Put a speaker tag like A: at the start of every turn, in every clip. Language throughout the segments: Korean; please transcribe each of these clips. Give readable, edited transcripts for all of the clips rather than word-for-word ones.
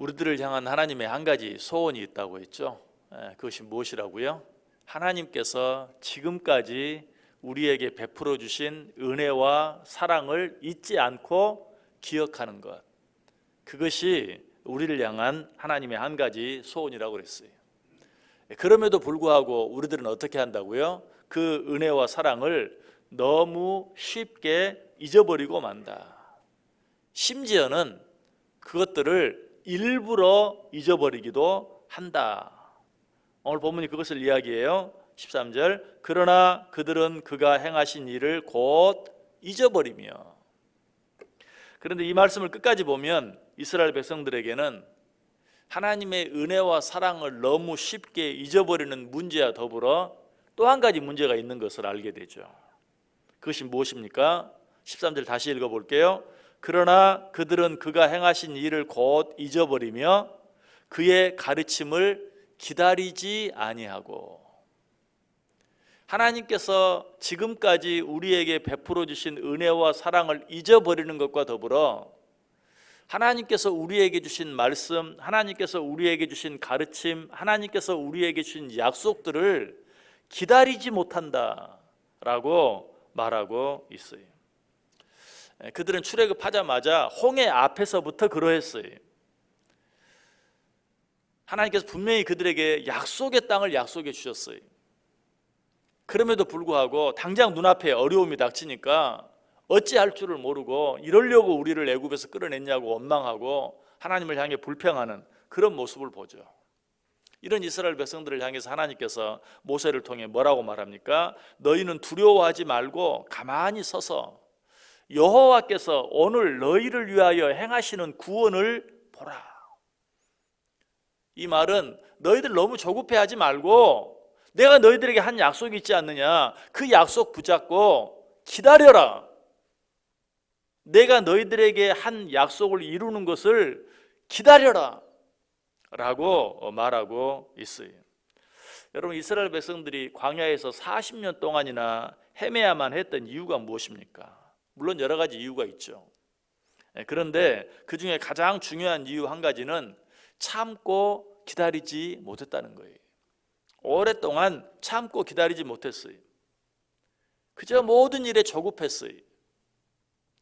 A: 우리들을 향한 하나님의 한 가지 소원이 있다고 했죠. 그것이 무엇이라고요? 하나님께서 지금까지 우리에게 베풀어 주신 은혜와 사랑을 잊지 않고 기억하는 것, 그것이 우리를 향한 하나님의 한 가지 소원이라고 그랬어요. 그럼에도 불구하고 우리들은 어떻게 한다고요? 그 은혜와 사랑을 너무 쉽게 잊어버리고 만다. 심지어는 그것들을 일부러 잊어버리기도 한다. 오늘 본문이 그것을 이야기해요. 13절, 그러나 그들은 그가 행하신 일을 곧 잊어버리며. 그런데 이 말씀을 끝까지 보면 이스라엘 백성들에게는 하나님의 은혜와 사랑을 너무 쉽게 잊어버리는 문제와 더불어 또 한 가지 문제가 있는 것을 알게 되죠. 그것이 무엇입니까? 13절 다시 읽어볼게요. 그러나 그들은 그가 행하신 일을 곧 잊어버리며 그의 가르침을 기다리지 아니하고. 하나님께서 지금까지 우리에게 베풀어 주신 은혜와 사랑을 잊어버리는 것과 더불어 하나님께서 우리에게 주신 말씀, 하나님께서 우리에게 주신 가르침, 하나님께서 우리에게 주신 약속들을 기다리지 못한다라고 말하고 있어요. 그들은 출애굽하자마자 홍해 앞에서부터 그러했어요. 하나님께서 분명히 그들에게 약속의 땅을 약속해 주셨어요. 그럼에도 불구하고 당장 눈앞에 어려움이 닥치니까 어찌할 줄을 모르고 이러려고 우리를 애굽에서 끌어냈냐고 원망하고 하나님을 향해 불평하는 그런 모습을 보죠. 이런 이스라엘 백성들을 향해서 하나님께서 모세를 통해 뭐라고 말합니까? 너희는 두려워하지 말고 가만히 서서 여호와께서 오늘 너희를 위하여 행하시는 구원을 보라. 이 말은 너희들 너무 조급해하지 말고 내가 너희들에게 한 약속이 있지 않느냐, 그 약속 붙잡고 기다려라. 내가 너희들에게 한 약속을 이루는 것을 기다려라 라고 말하고 있어요. 여러분, 이스라엘 백성들이 광야에서 40년 동안이나 헤매야만 했던 이유가 무엇입니까? 물론 여러 가지 이유가 있죠. 그런데 그 중에 가장 중요한 이유 한 가지는 참고 기다리지 못했다는 거예요. 오랫동안 참고 기다리지 못했어요. 그저 모든 일에 조급했어요.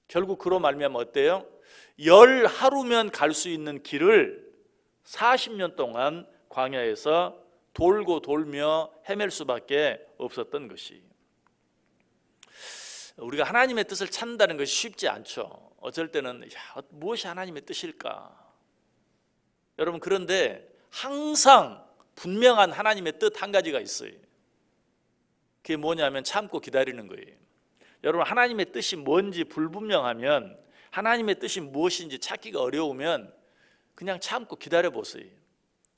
A: 결국 그로 말미암아 어때요? 10하루면 갈 수 있는 길을 40년 동안 광야에서 돌고 돌며 헤맬 수밖에 없었던 것이. 우리가 하나님의 뜻을 찾는다는 것이 쉽지 않죠. 어쩔 때는 무엇이 하나님의 뜻일까? 여러분, 그런데 항상 분명한 하나님의 뜻 한 가지가 있어요. 그게 뭐냐면 참고 기다리는 거예요. 여러분, 하나님의 뜻이 뭔지 불분명하면, 하나님의 뜻이 무엇인지 찾기가 어려우면 그냥 참고 기다려 보세요.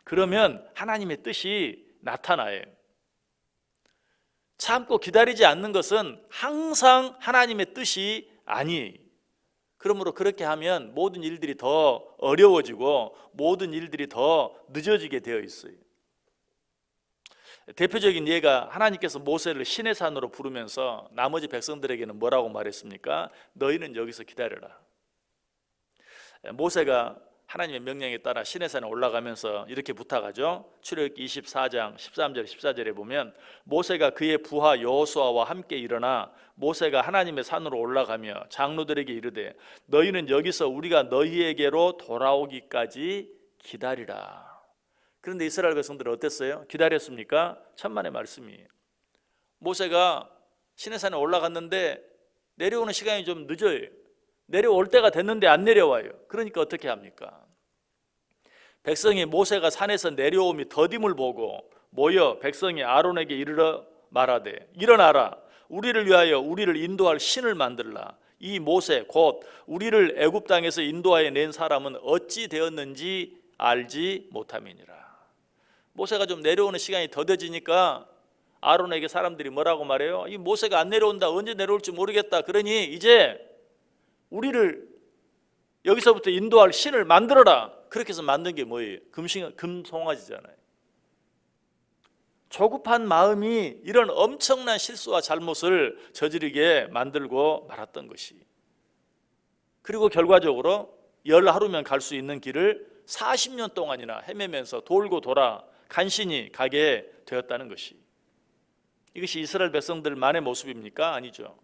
A: 그러면 하나님의 뜻이 나타나요. 참고 기다리지 않는 것은 항상 하나님의 뜻이 아니에요. 그러므로 그렇게 하면 모든 일들이 더 어려워지고 모든 일들이 더 늦어지게 되어 있어요. 대표적인 예가 하나님께서 모세를 시내 산으로 부르면서 나머지 백성들에게는 뭐라고 말했습니까? 너희는 여기서 기다려라. 모세가 하나님의 명령에 따라 시내산에 올라가면서 이렇게 부탁하죠. 출애굽기 24장 13절 14절에 보면 모세가 그의 부하 여호수아와 함께 일어나 모세가 하나님의 산으로 올라가며 장로들에게 이르되 너희는 여기서 우리가 너희에게로 돌아오기까지 기다리라. 그런데 이스라엘 백성들은 어땠어요? 기다렸습니까? 천만의 말씀이에요. 모세가 시내산에 올라갔는데 내려오는 시간이 좀 늦어요. 내려올 때가 됐는데 안 내려와요. 그러니까 어떻게 합니까? 백성이 모세가 산에서 내려오미 더딤을 보고 모여 백성이 아론에게 이르러 말하되 일어나라. 우리를 위하여 우리를 인도할 신을 만들라. 이 모세 곧 우리를 애굽 땅에서 인도하여 낸 사람은 어찌 되었는지 알지 못함이니라. 모세가 좀 내려오는 시간이 더뎌지니까 아론에게 사람들이 뭐라고 말해요? 이 모세가 안 내려온다. 언제 내려올지 모르겠다. 그러니 이제 우리를 여기서부터 인도할 신을 만들어라. 그렇게 해서 만든 게 뭐예요? 금송아지잖아요. 조급한 마음이 이런 엄청난 실수와 잘못을 저지르게 만들고 말았던 것이. 그리고 결과적으로 10하루면 갈 수 있는 길을 40년 동안이나 헤매면서 돌고 돌아 간신히 가게 되었다는 것이, 이것이 이스라엘 백성들만의 모습입니까? 아니죠.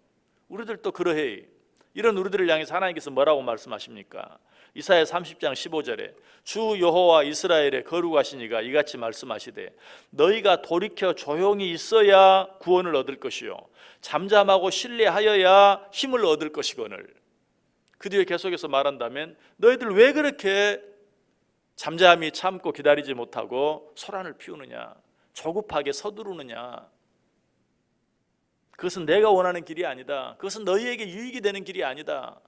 A: 우리들도 그러해. 이런 우리들을 향해서 하나님께서 뭐라고 말씀하십니까? 이사야 30장 15절에 주 여호와 이스라엘의 거룩하시니가 이같이 말씀하시되 너희가 돌이켜 조용히 있어야 구원을 얻을 것이요 잠잠하고 신뢰하여야 힘을 얻을 것이거늘. 그 뒤에 계속해서 말한다면 너희들 왜 그렇게 잠잠히 참고 기다리지 못하고 소란을 피우느냐, 조급하게 서두르느냐. 그것은 내가 원하는 길이 아니다. 그것은 너희에게 유익이 되는 길이 아니다.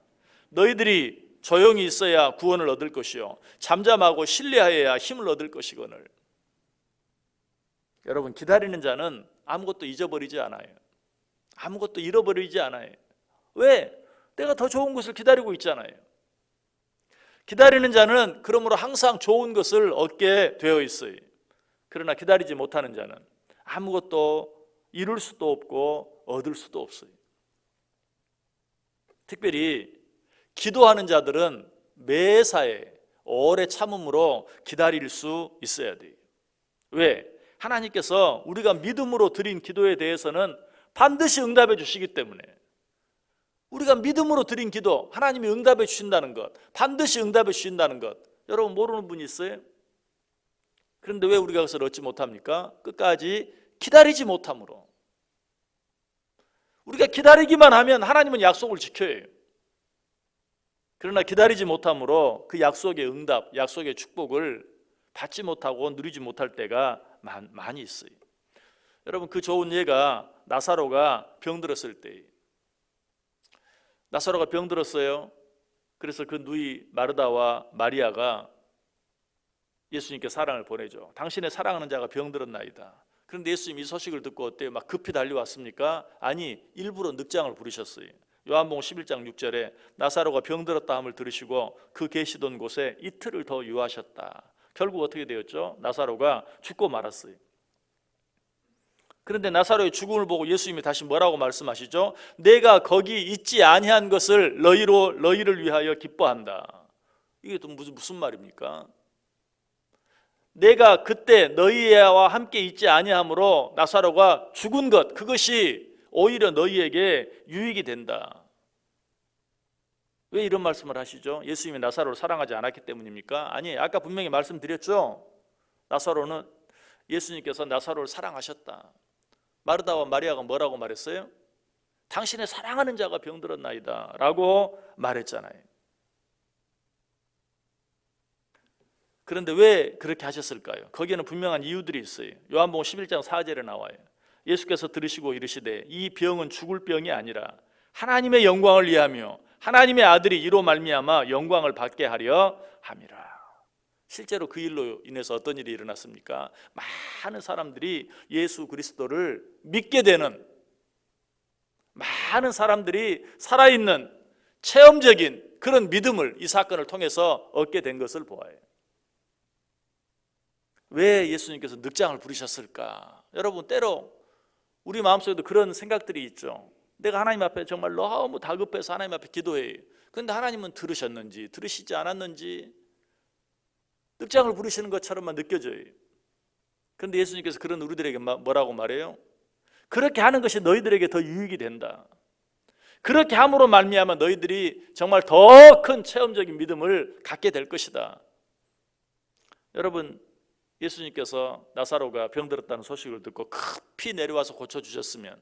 A: 너희들이 조용히 있어야 구원을 얻을 것이요 잠잠하고 신뢰하여야 힘을 얻을 것이거늘. 여러분, 기다리는 자는 아무것도 잊어버리지 않아요. 아무것도 잃어버리지 않아요. 왜? 내가 더 좋은 것을 기다리고 있잖아요. 기다리는 자는 그러므로 항상 좋은 것을 얻게 되어 있어요. 그러나 기다리지 못하는 자는 아무것도 이룰 수도 없고 얻을 수도 없어요. 특별히 기도하는 자들은 매사에 오래 참음으로 기다릴 수 있어야 돼요. 왜? 하나님께서 우리가 믿음으로 드린 기도에 대해서는 반드시 응답해 주시기 때문에. 우리가 믿음으로 드린 기도, 하나님이 응답해 주신다는 것, 반드시 응답해 주신다는 것, 여러분 모르는 분이 있어요? 그런데 왜 우리가 그것을 얻지 못합니까? 끝까지 기다리지 못함으로. 우리가 기다리기만 하면 하나님은 약속을 지켜요. 그러나 기다리지 못함으로 그 약속의 응답, 약속의 축복을 받지 못하고 누리지 못할 때가 많이 있어요. 여러분, 그 좋은 예가 나사로가 병들었을 때예요. 나사로가 병들었어요. 그래서 그 누이 마르다와 마리아가 예수님께 사랑을 보내죠. 당신의 사랑하는 자가 병들었나이다. 그런데 예수님이 이 소식을 듣고 어때요? 막 급히 달려왔습니까? 아니, 일부러 늑장을 부르셨어요. 요한복음 11장 6절에 나사로가 병들었다 함을 들으시고 그 계시던 곳에 이틀을 더 유하셨다. 결국 어떻게 되었죠? 나사로가 죽고 말았어요. 그런데 나사로의 죽음을 보고 예수님이 다시 뭐라고 말씀하시죠? 내가 거기 있지 아니한 것을 너희를 위하여 기뻐한다. 이게 또 무슨 말입니까? 내가 그때 너희와 함께 있지 아니함으로 나사로가 죽은 것, 그것이 오히려 너희에게 유익이 된다. 왜 이런 말씀을 하시죠? 예수님이 나사로를 사랑하지 않았기 때문입니까? 아니, 아까 분명히 말씀드렸죠. 나사로는 예수님께서 나사로를 사랑하셨다. 마르다와 마리아가 뭐라고 말했어요? 당신의 사랑하는 자가 병들었나이다 라고 말했잖아요. 그런데 왜 그렇게 하셨을까요? 거기에는 분명한 이유들이 있어요. 요한복음 11장 4절에 나와요. 예수께서 들으시고 이르시되 이 병은 죽을 병이 아니라 하나님의 영광을 위하며 하나님의 아들이 이로 말미암아 영광을 받게 하려 함이라. 실제로 그 일로 인해서 어떤 일이 일어났습니까? 많은 사람들이 예수 그리스도를 믿게 되는, 많은 사람들이 살아있는 체험적인 그런 믿음을 이 사건을 통해서 얻게 된 것을 보아요. 왜 예수님께서 늑장을 부르셨을까? 여러분, 때로 우리 마음속에도 그런 생각들이 있죠. 내가 하나님 앞에 정말 너무 다급해서 하나님 앞에 기도해요. 그런데 하나님은 들으셨는지 들으시지 않았는지 늑장을 부르시는 것처럼만 느껴져요. 그런데 예수님께서 그런 우리들에게 뭐라고 말해요? 그렇게 하는 것이 너희들에게 더 유익이 된다. 그렇게 함으로 말미암아 너희들이 정말 더 큰 체험적인 믿음을 갖게 될 것이다. 여러분, 예수님께서 나사로가 병들었다는 소식을 듣고 급히 내려와서 고쳐주셨으면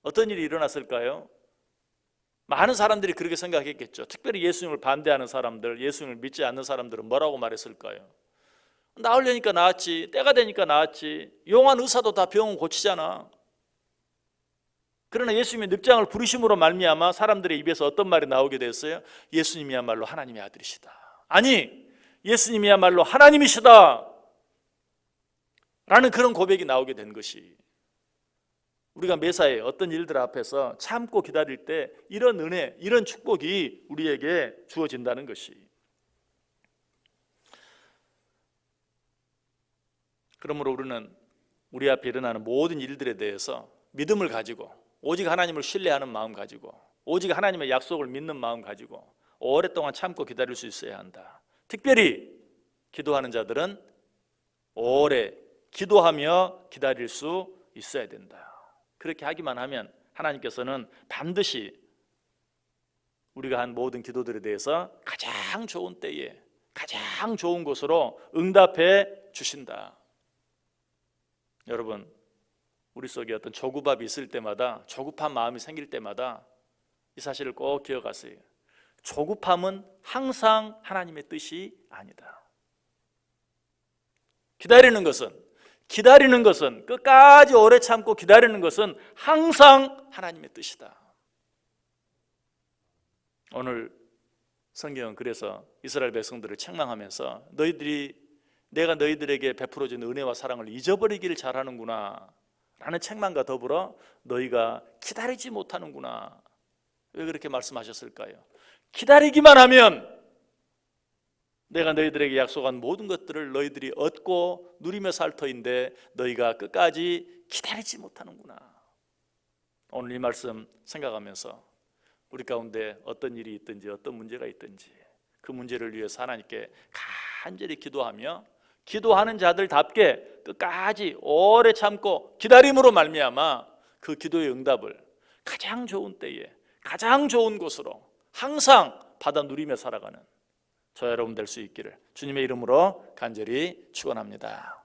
A: 어떤 일이 일어났을까요? 많은 사람들이 그렇게 생각했겠죠. 특별히 예수님을 반대하는 사람들, 예수님을 믿지 않는 사람들은 뭐라고 말했을까요? 나으려니까 나았지, 때가 되니까 나았지, 용한 의사도 다 병은 고치잖아. 그러나 예수님이 늑장을 부르심으로 말미암아 사람들의 입에서 어떤 말이 나오게 됐어요? 예수님이야말로 하나님의 아들이시다. 아니, 예수님이야말로 하나님이시다 라는 그런 고백이 나오게 된 것이, 우리가 매사에 어떤 일들 앞에서 참고 기다릴 때 이런 은혜, 이런 축복이 우리에게 주어진다는 것이. 그러므로 우리는 우리 앞에 일어나는 모든 일들에 대해서 믿음을 가지고, 오직 하나님을 신뢰하는 마음 가지고, 오직 하나님의 약속을 믿는 마음 가지고 오랫동안 참고 기다릴 수 있어야 한다. 특별히 기도하는 자들은 오래 기도하며 기다릴 수 있어야 된다. 그렇게 하기만 하면 하나님께서는 반드시 우리가 한 모든 기도들에 대해서 가장 좋은 때에 가장 좋은 곳으로 응답해 주신다. 여러분, 우리 속에 어떤 조급함이 있을 때마다, 조급한 마음이 생길 때마다 이 사실을 꼭 기억하세요. 조급함은 항상 하나님의 뜻이 아니다. 기다리는 것은 끝까지 오래 참고 기다리는 것은 항상 하나님의 뜻이다. 오늘 성경은 그래서 이스라엘 백성들을 책망하면서 내가 너희들에게 베풀어준 은혜와 사랑을 잊어버리기를 잘하는구나 라는 책망과 더불어 너희가 기다리지 못하는구나. 왜 그렇게 말씀하셨을까요? 기다리기만 하면 내가 너희들에게 약속한 모든 것들을 너희들이 얻고 누리며 살 터인데 너희가 끝까지 기다리지 못하는구나. 오늘 이 말씀 생각하면서 우리 가운데 어떤 일이 있든지 어떤 문제가 있든지 그 문제를 위해서 하나님께 간절히 기도하며 기도하는 자들답게 끝까지 오래 참고 기다림으로 말미암아 그 기도의 응답을 가장 좋은 때에 가장 좋은 곳으로 항상 받아 누리며 살아가는 저 여러분 될 수 있기를 주님의 이름으로 간절히 축원합니다.